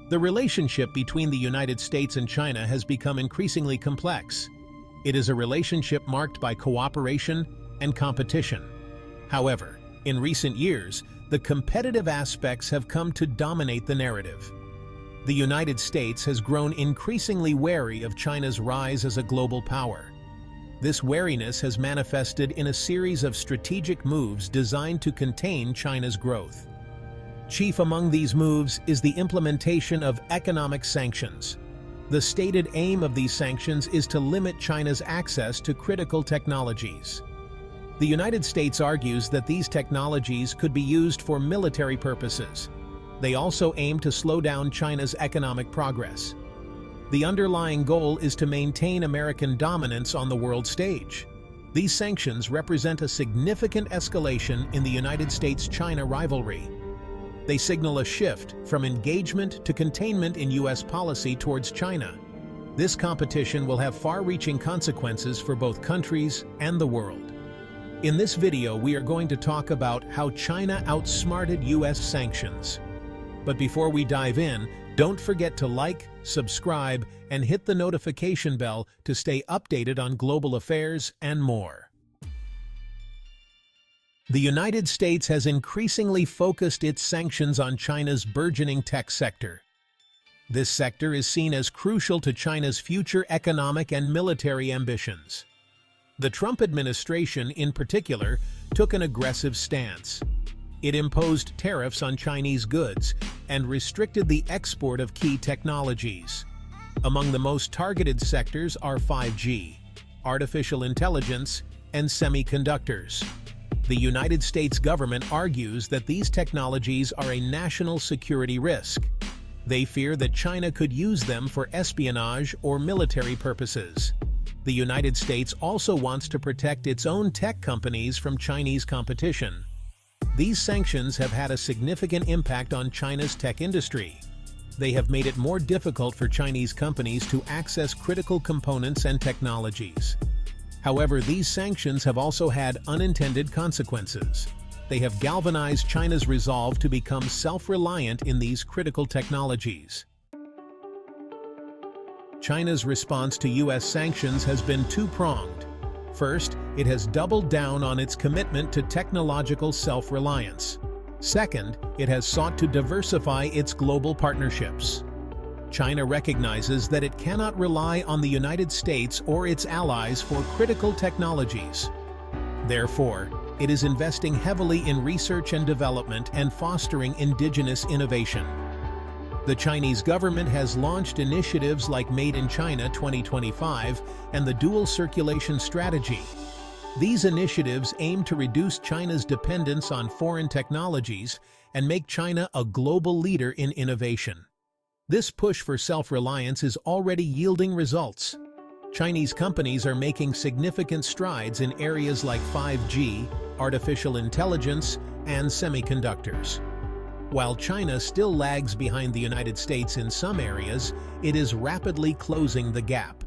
The relationship between the United States and China has become increasingly complex. It is a relationship marked by cooperation and competition. However, in recent years, the competitive aspects have come to dominate the narrative. The United States has grown increasingly wary of China's rise as a global power. This wariness has manifested in a series of strategic moves designed to contain China's growth. Chief among these moves is the implementation of economic sanctions. The stated aim of these sanctions is to limit China's access to critical technologies. The United States argues that these technologies could be used for military purposes. They also aim to slow down China's economic progress. The underlying goal is to maintain American dominance on the world stage. These sanctions represent a significant escalation in the United States-China rivalry. They signal a shift from engagement to containment in U.S. policy towards China. This competition will have far-reaching consequences for both countries and the world. In this video, we are going to talk about how China outsmarted U.S. sanctions. But before we dive in, don't forget to like, subscribe, and hit the notification bell to stay updated on global affairs and more. The United States has increasingly focused its sanctions on China's burgeoning tech sector. This sector is seen as crucial to China's future economic and military ambitions. The Trump administration, in particular, took an aggressive stance. It imposed tariffs on Chinese goods and restricted the export of key technologies. Among the most targeted sectors are 5G, artificial intelligence, and semiconductors. The United States government argues that these technologies are a national security risk. They fear that China could use them for espionage or military purposes. The United States also wants to protect its own tech companies from Chinese competition. These sanctions have had a significant impact on China's tech industry. They have made it more difficult for Chinese companies to access critical components and technologies. However, these sanctions have also had unintended consequences. They have galvanized China's resolve to become self-reliant in these critical technologies. China's response to U.S. sanctions has been two-pronged. First, it has doubled down on its commitment to technological self-reliance. Second, it has sought to diversify its global partnerships. China recognizes that it cannot rely on the United States or its allies for critical technologies. Therefore, it is investing heavily in research and development and fostering indigenous innovation. The Chinese government has launched initiatives like Made in China 2025 and the Dual Circulation Strategy. These initiatives aim to reduce China's dependence on foreign technologies and make China a global leader in innovation. This push for self-reliance is already yielding results. Chinese companies are making significant strides in areas like 5G, artificial intelligence, and semiconductors. While China still lags behind the United States in some areas, it is rapidly closing the gap.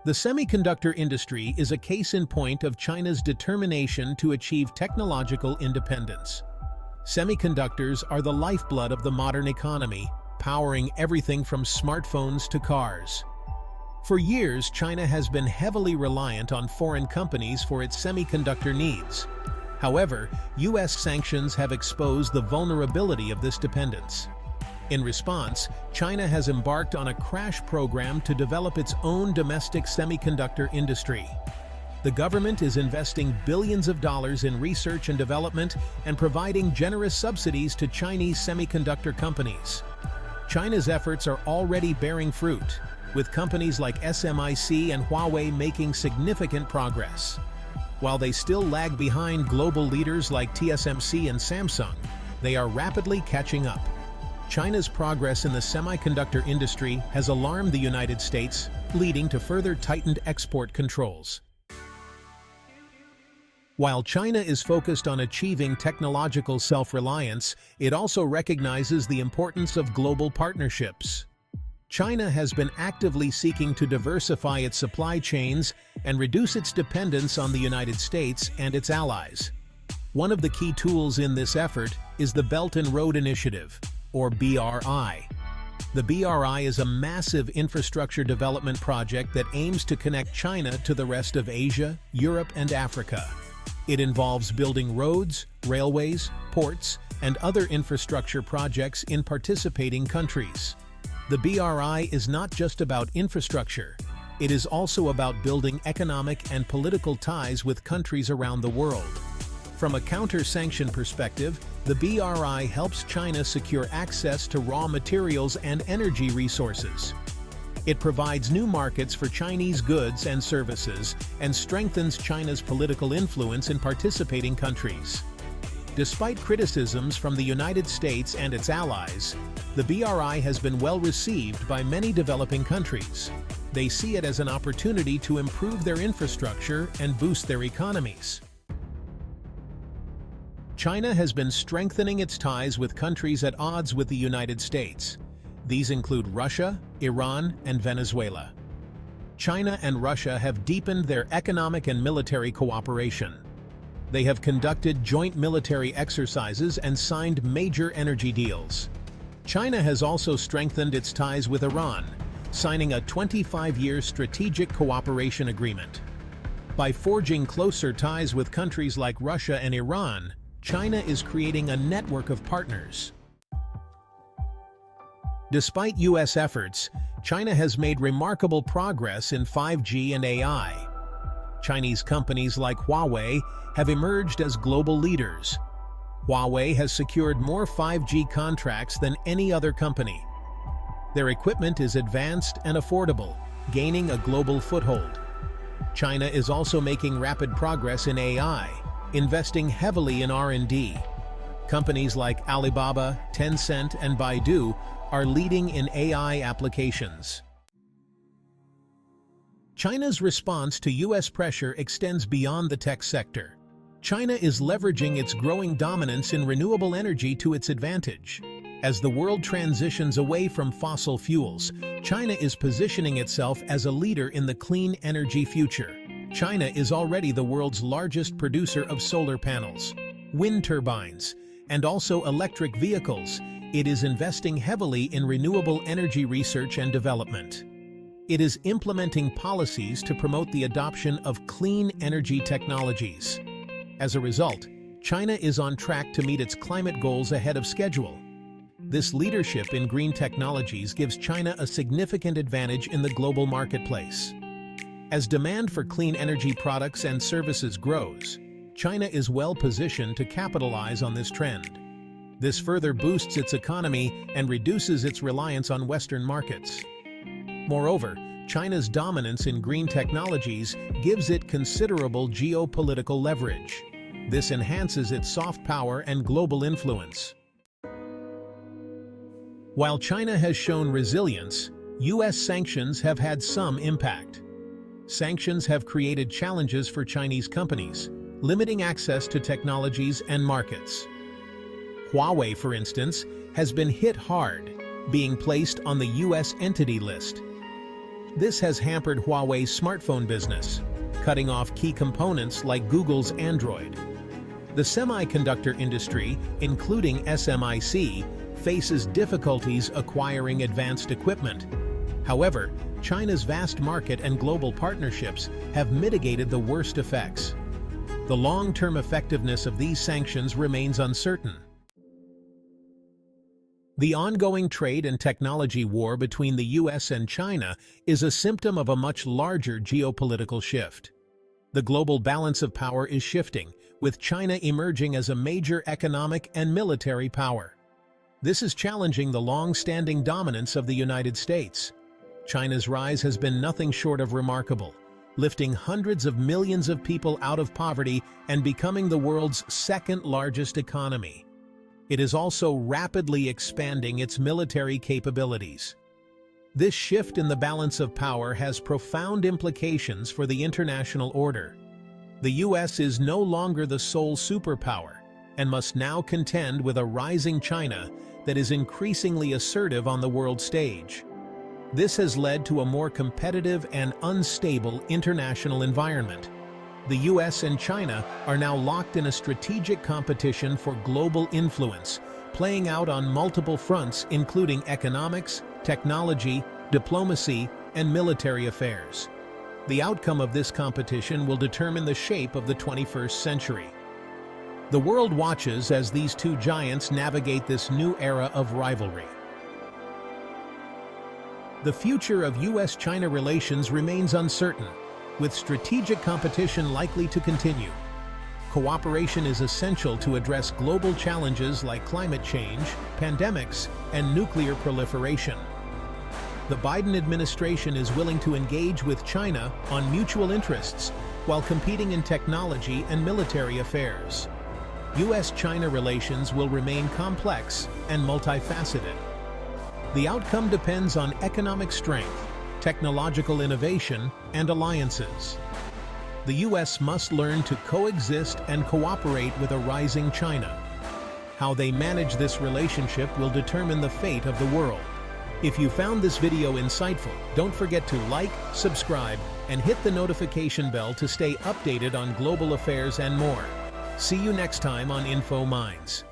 The semiconductor industry is a case in point of China's determination to achieve technological independence. Semiconductors are the lifeblood of the modern economy, powering everything from smartphones to cars. For years, China has been heavily reliant on foreign companies for its semiconductor needs. However, U.S. sanctions have exposed the vulnerability of this dependence. In response, China has embarked on a crash program to develop its own domestic semiconductor industry. The government is investing billions of dollars in research and development and providing generous subsidies to Chinese semiconductor companies. China's efforts are already bearing fruit, with companies like SMIC and Huawei making significant progress. While they still lag behind global leaders like TSMC and Samsung, they are rapidly catching up. China's progress in the semiconductor industry has alarmed the United States, leading to further tightened export controls. While China is focused on achieving technological self-reliance, it also recognizes the importance of global partnerships. China has been actively seeking to diversify its supply chains and reduce its dependence on the United States and its allies. One of the key tools in this effort is the Belt and Road Initiative. or BRI. The BRI is a massive infrastructure development project that aims to connect China to the rest of Asia, Europe, and Africa. It involves building roads, railways, ports, and other infrastructure projects in participating countries. The BRI is not just about infrastructure, it is also about building economic and political ties with countries around the world. From a counter-sanction perspective, the BRI helps China secure access to raw materials and energy resources. It provides new markets for Chinese goods and services and strengthens China's political influence in participating countries. Despite criticisms from the United States and its allies, the BRI has been well received by many developing countries. They see it as an opportunity to improve their infrastructure and boost their economies. China has been strengthening its ties with countries at odds with the United States. These include Russia, Iran, and Venezuela. China and Russia have deepened their economic and military cooperation. They have conducted joint military exercises and signed major energy deals. China has also strengthened its ties with Iran, signing a 25-year strategic cooperation agreement. By forging closer ties with countries like Russia and Iran, China is creating a network of partners. Despite U.S. efforts, China has made remarkable progress in 5G and AI. Chinese companies like Huawei have emerged as global leaders. Huawei has secured more 5G contracts than any other company. Their equipment is advanced and affordable, gaining a global foothold. China is also making rapid progress in AI, investing heavily in R&D. Companies like Alibaba, Tencent, and Baidu are leading in AI applications. China's response to U.S. pressure extends beyond the tech sector. China is leveraging its growing dominance in renewable energy to its advantage. As the world transitions away from fossil fuels, China is positioning itself as a leader in the clean energy future. China is already the world's largest producer of solar panels, wind turbines, and also electric vehicles. It is investing heavily in renewable energy research and development. It is implementing policies to promote the adoption of clean energy technologies. As a result, China is on track to meet its climate goals ahead of schedule. This leadership in green technologies gives China a significant advantage in the global marketplace. As demand for clean energy products and services grows, China is well positioned to capitalize on this trend. This further boosts its economy and reduces its reliance on Western markets. Moreover, China's dominance in green technologies gives it considerable geopolitical leverage. This enhances its soft power and global influence. While China has shown resilience, U.S. sanctions have had some impact. Sanctions have created challenges for Chinese companies, limiting access to technologies and markets. Huawei, for instance, has been hit hard, being placed on the U.S. Entity List. This has hampered Huawei's smartphone business, cutting off key components like Google's Android. The semiconductor industry, including SMIC, faces difficulties acquiring advanced equipment. However, China's vast market and global partnerships have mitigated the worst effects. The long-term effectiveness of these sanctions remains uncertain. The ongoing trade and technology war between the U.S. and China is a symptom of a much larger geopolitical shift. The global balance of power is shifting, with China emerging as a major economic and military power. This is challenging the long-standing dominance of the United States. China's rise has been nothing short of remarkable, lifting hundreds of millions of people out of poverty and becoming the world's second-largest economy. It is also rapidly expanding its military capabilities. This shift in the balance of power has profound implications for the international order. The U.S. is no longer the sole superpower and must now contend with a rising China that is increasingly assertive on the world stage. This has led to a more competitive and unstable international environment. The U.S. and China are now locked in a strategic competition for global influence, playing out on multiple fronts including economics, technology, diplomacy, and military affairs. The outcome of this competition will determine the shape of the 21st century. The world watches as these two giants navigate this new era of rivalry. The future of US-China relations remains uncertain, with strategic competition likely to continue. Cooperation is essential to address global challenges like climate change, pandemics, and nuclear proliferation. The Biden administration is willing to engage with China on mutual interests while competing in technology and military affairs. US-China relations will remain complex and multifaceted. The outcome depends on economic strength, technological innovation, and alliances. The US must learn to coexist and cooperate with a rising China. How they manage this relationship will determine the fate of the world. If you found this video insightful, don't forget to like, subscribe, and hit the notification bell to stay updated on global affairs and more. See you next time on Info Minds.